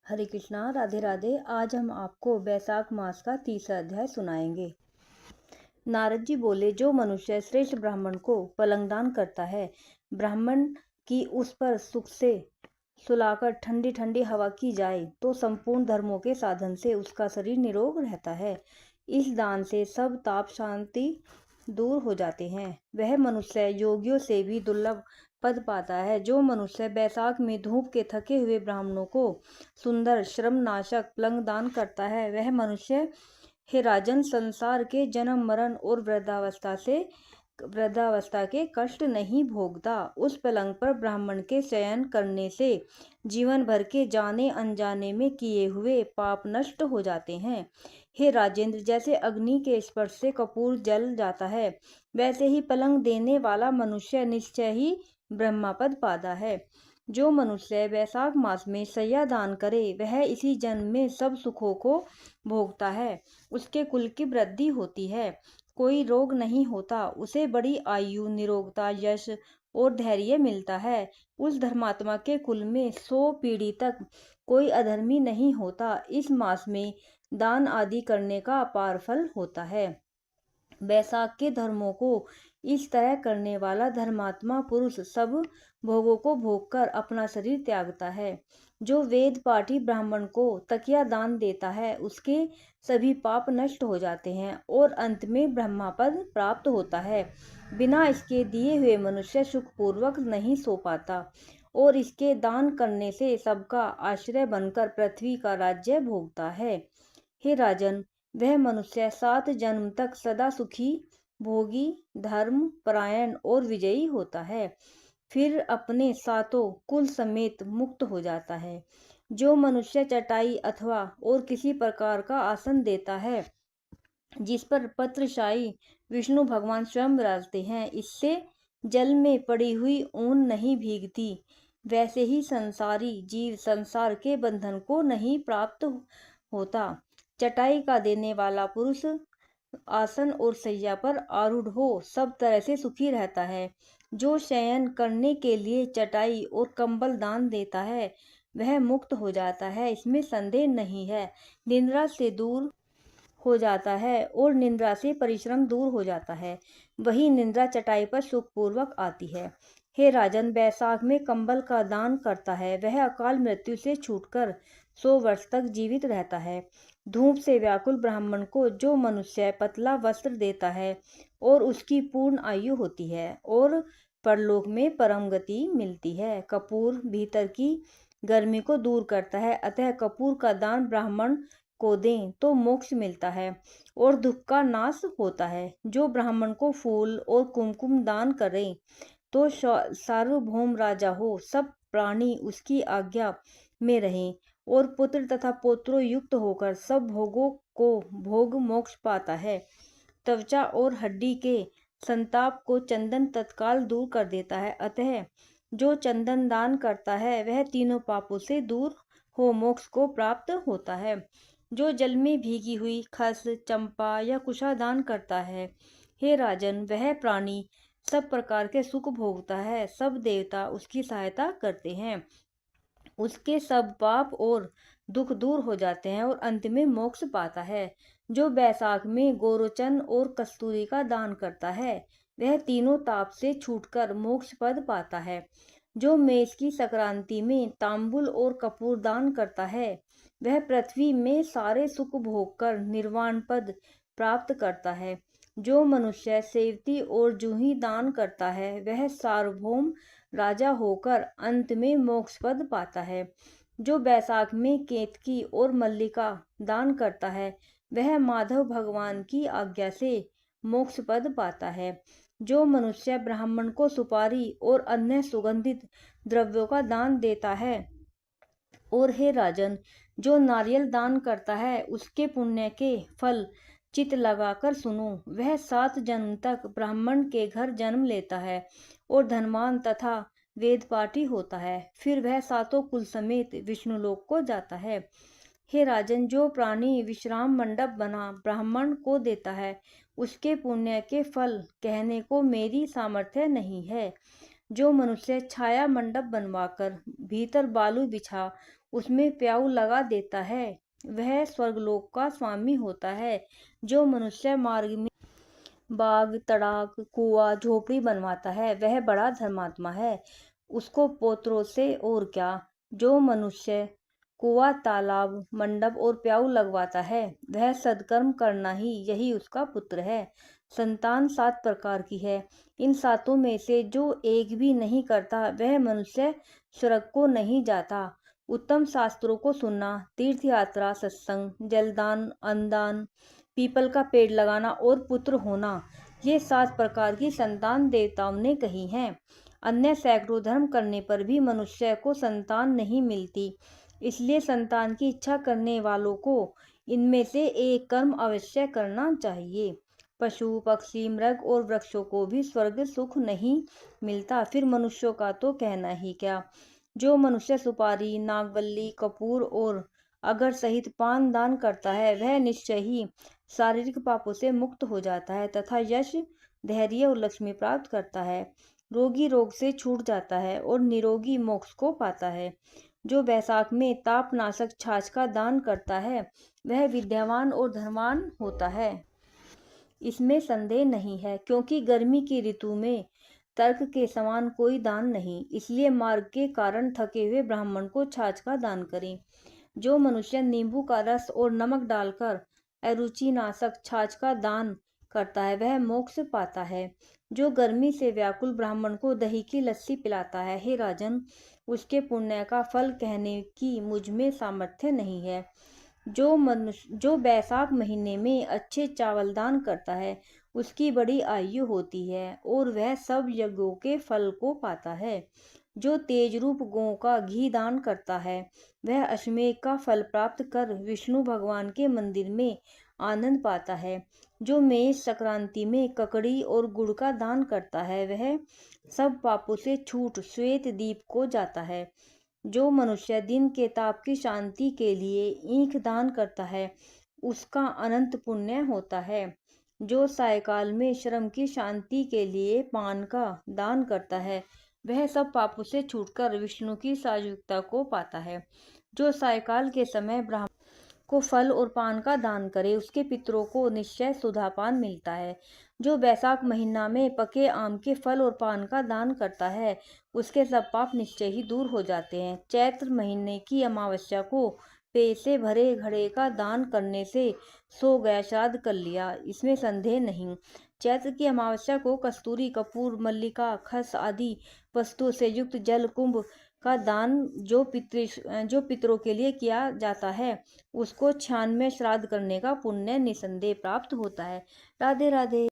हरे कृष्णा, राधे राधे। आज हम आपको बैसाख मास का तीसरा अध्याय सुनाएंगे। नारद जी बोले, जो मनुष्य श्रेष्ठ ब्राह्मण को पलंगदान करता है, ब्राह्मण की उस पर सुख से सुलाकर ठंडी ठंडी हवा की जाए तो संपूर्ण धर्मों के साधन से उसका शरीर निरोग रहता है। इस दान से सब ताप शांति दूर हो जाते हैं। वह मनुष्य योगियों से भी दुर्लभ पद पाता है। जो मनुष्य बैसाख में धूप के थके हुए ब्राह्मणों को सुंदर श्रम नाशक पलंग दान करता है, वह मनुष्य, हे राजन, संसार के जन्म मरण और वृद्धावस्था के कष्ट नहीं भोगता। उस पलंग पर ब्राह्मण के शयन करने से जीवन भर के जाने अनजाने में किए हुए पाप नष्ट हो जाते हैं। हे राजेंद्र, जैसे अग्नि के स्पर्श से कपूर जल जाता है, वैसे ही पलंग देने वाला मनुष्य निश्चय ही ब्रह्मापद पाता है। जो मनुष्य बैसाख मास में शय्या दान करे, वह इसी जन्म में सब सुखों को भोगता है। उसके कुल की वृद्धि होती है, कोई रोग नहीं होता, उसे बड़ी आयु, निरोगता, यश और धैर्य मिलता है। उस धर्मात्मा के कुल में 100 पीढ़ी तक कोई अधर्मी नहीं होता। इस मास में दान आदि करने का अपार फल होता है। बैसाख के धर्मों को इस तरह करने वाला धर्मात्मा पुरुष सब भोगों को भोगकर अपना शरीर त्यागता है। जो वेद पाठी ब्राह्मण को तकिया दान देता है, उसके सभी पाप नष्ट हो जाते हैं और अंत में ब्रह्मापद प्राप्त होता है। बिना इसके दिए हुए मनुष्य सुखपूर्वक नहीं सो पाता और इसके दान करने से सबका आश्रय बनकर पृथ्वी का राज्य भोगता है। हे राजन, वह मनुष्य 7 जन्म तक सदा सुखी, भोगी, धर्म परायण और विजयी होता है। फिर अपने सातों कुल समेत मुक्त हो जाता है। जो मनुष्य चटाई अथवा और किसी प्रकार का आसन देता है, जिस पर पत्रशाही विष्णु भगवान स्वयं विराजते हैं, इससे जल में पड़ी हुई ऊन नहीं भीगती। वैसे ही संसारी जीव संसार के बंधन को नहीं प्राप्त होता। चटाई का देने वाला पुरुष आसन और सैया पर आरूढ़ हो सब तरह से सुखी रहता है। जो शयन करने के लिए चटाई और कंबल दान देता है, वह मुक्त हो जाता है, इसमें संदेह नहीं है। निद्रा से दूर हो जाता है और निद्रा से परिश्रम दूर हो जाता है। वही निद्रा चटाई पर सुखपूर्वक आती है। हे राजन, बैसाख में कंबल का दान करता है, वह अकाल मृत्यु से छूटकर 100 वर्ष तक जीवित रहता है। धूप से व्याकुल ब्राह्मण को जो मनुष्य पतला वस्त्र देता है और उसकी पूर्ण आयु होती है और परलोक में परम गति मिलती है। कपूर भीतर की गर्मी को दूर करता है, अतः कपूर का दान ब्राह्मण को दें तो मोक्ष मिलता है और दुख का नाश होता है। जो ब्राह्मण को फूल और कुमकुम दान करें तो सार्वभौम राजा हो, सब प्राणी उसकी आज्ञा में रहें और पुत्र तथा पौत्रों युक्त होकर सब भोगों को भोग मोक्ष पाता है। त्वचा और हड्डी के संताप को चंदन तत्काल दूर कर देता है, अतः जो चंदन दान करता है वह तीनों पापों से दूर हो मोक्ष को प्राप्त होता है। जो जल में भीगी हुई खस, चंपा या कुशा दान करता है, हे राजन, वह प्राणी सब प्रकार के सुख भोगता है। सब देवता उसकी सहायता करते हैं, उसके सब पाप और दुख दूर हो जाते हैं और अंत में मोक्ष पाता है। जो बैसाख में गोरोचन और कस्तूरी का दान करता है, वह तीनों ताप से छूटकर मोक्ष पद पाता है। जो मेष की संक्रांति में तांबुल और कपूर दान करता है, वह पृथ्वी में सारे सुख भोगकर निर्वाण पद प्राप्त करता है। जो मनुष्य सेवती और जूही दान करता है, वह सार्वभौम राजा होकर अंत में मोक्ष पद पाता है। जो बैसाख में केतकी और मल्लिका दान करता है, वह माधव भगवान की आज्ञा से मोक्ष पद पाता है। जो मनुष्य ब्राह्मण को सुपारी और अन्य सुगंधित द्रव्यों का दान देता है, और हे राजन, जो नारियल दान करता है, उसके पुण्य के फल चित लगाकर सुनो। वह 7 जन्म तक ब्राह्मण के घर जन्म लेता है और धनवान तथा वेद पाठी होता है। फिर वह सातों कुल समेत विष्णुलोक को जाता है। हे राजन, जो प्राणी विश्राम मंडप बना ब्राह्मण को देता है, उसके पुण्य के फल कहने को मेरी सामर्थ्य नहीं है। जो मनुष्य छाया मंडप बनवाकर भीतर बालू बिछा उसमें प्याऊ लगा देता है वह स्वर्गलोक का स्वामी होता है। जो मनुष्य मार्ग में बाग, तड़ाक, कुआं, झोपड़ी बनवाता है वह बड़ा धर्मात्मा है, उसको पोत्रों से और क्या। जो मनुष्य कुआं, तालाब, मंडप और प्याऊ लगवाता है वह सत्कर्म करना ही यही उसका पुत्र है। संतान 7 प्रकार की है, इन सातों में से जो एक भी नहीं करता वह मनुष्य स्वर्ग को नहीं जाता। उत्तम शास्त्रों को सुनना, तीर्थ यात्रा, सत्संग, जलदान, अन्नदान, पीपल का पेड़ लगाना और पुत्र होना, ये 7 प्रकार की संतान देवताओं ने कही हैं। अन्य सैकड़ों धर्म करने पर भी मनुष्य को संतान नहीं मिलती, इसलिए संतान की इच्छा करने वालों को इनमें से एक कर्म अवश्य करना चाहिए। पशु, पक्षी, मृग और वृक्षों को भी स्वर्ग सुख नहीं मिलता, फिर मनुष्यों का तो कहना ही क्या। जो मनुष्य सुपारी, नागवल्ली, कपूर और अगर सहित पान दान करता है वह निश्चय ही शारीरिक पापों से मुक्त हो जाता है तथा यश, धैर्य और लक्ष्मी प्राप्त करता है। रोगी रोग से छूट जाता है और निरोगी मोक्ष को पाता है। जो बैसाख में तापनाशक छाछ का दान करता है वह विद्यावान और धनवान होता है, इसमें संदेह नहीं है, क्योंकि गर्मी की ऋतु में तर्क के समान कोई दान नहीं, इसलिए मार्ग के कारण थके हुए ब्राह्मण को छाछ का दान करें। जो मनुष्य नींबू का रस और नमक डालकर अरुचि नाशक छाछ का दान करता है वह मोक्ष पाता है। जो गर्मी से व्याकुल ब्राह्मण को दही की लस्सी पिलाता है, हे राजन, उसके पुण्य का फल कहने की मुझ में सामर्थ्य नहीं है। जो बैसाख महीने में अच्छे चावल दान करता है उसकी बड़ी आयु होती है और वह सब यज्ञों के फल को पाता है। जो तेज रूप गौ का घी दान करता है वह अश्वमेध का फल प्राप्त कर विष्णु भगवान के मंदिर में आनंद पाता है। जो मेष संक्रांति में ककड़ी और गुड़ का दान करता है वह सब पापों से छूट श्वेत दीप को जाता है। जो मनुष्य दिन के ताप की शांति के लिए ईंख दान करता है उसका अनंत पुण्य होता है। जो सायकाल में श्रम की शांति के लिए पान का दान करता है वह सब पापों से छूटकर विष्णु की सायुज्यता को पाता है। जो सायकाल के समय ब्राह्मण को फल और पान का दान करे उसके पितरों को निश्चय सुधापान मिलता है। जो बैसाख महीना में पके आम के फल और पान का दान करता है उसके सब पाप निश्चय ही दूर हो जाते हैं। चैत्र महीने की अमावस्या को पेय से भरे घड़े का दान करने से सो गया, श्राद्ध कर लिया, इसमें संदेह नहीं। चैत्र की अमावस्या को कस्तूरी, कपूर, मल्लिका, खस आदि वस्तुओं से युक्त जल कुंभ का दान जो पितरों के लिए किया जाता है उसको 96 श्राद्ध करने का पुण्य निसंदेह प्राप्त होता है। राधे राधे।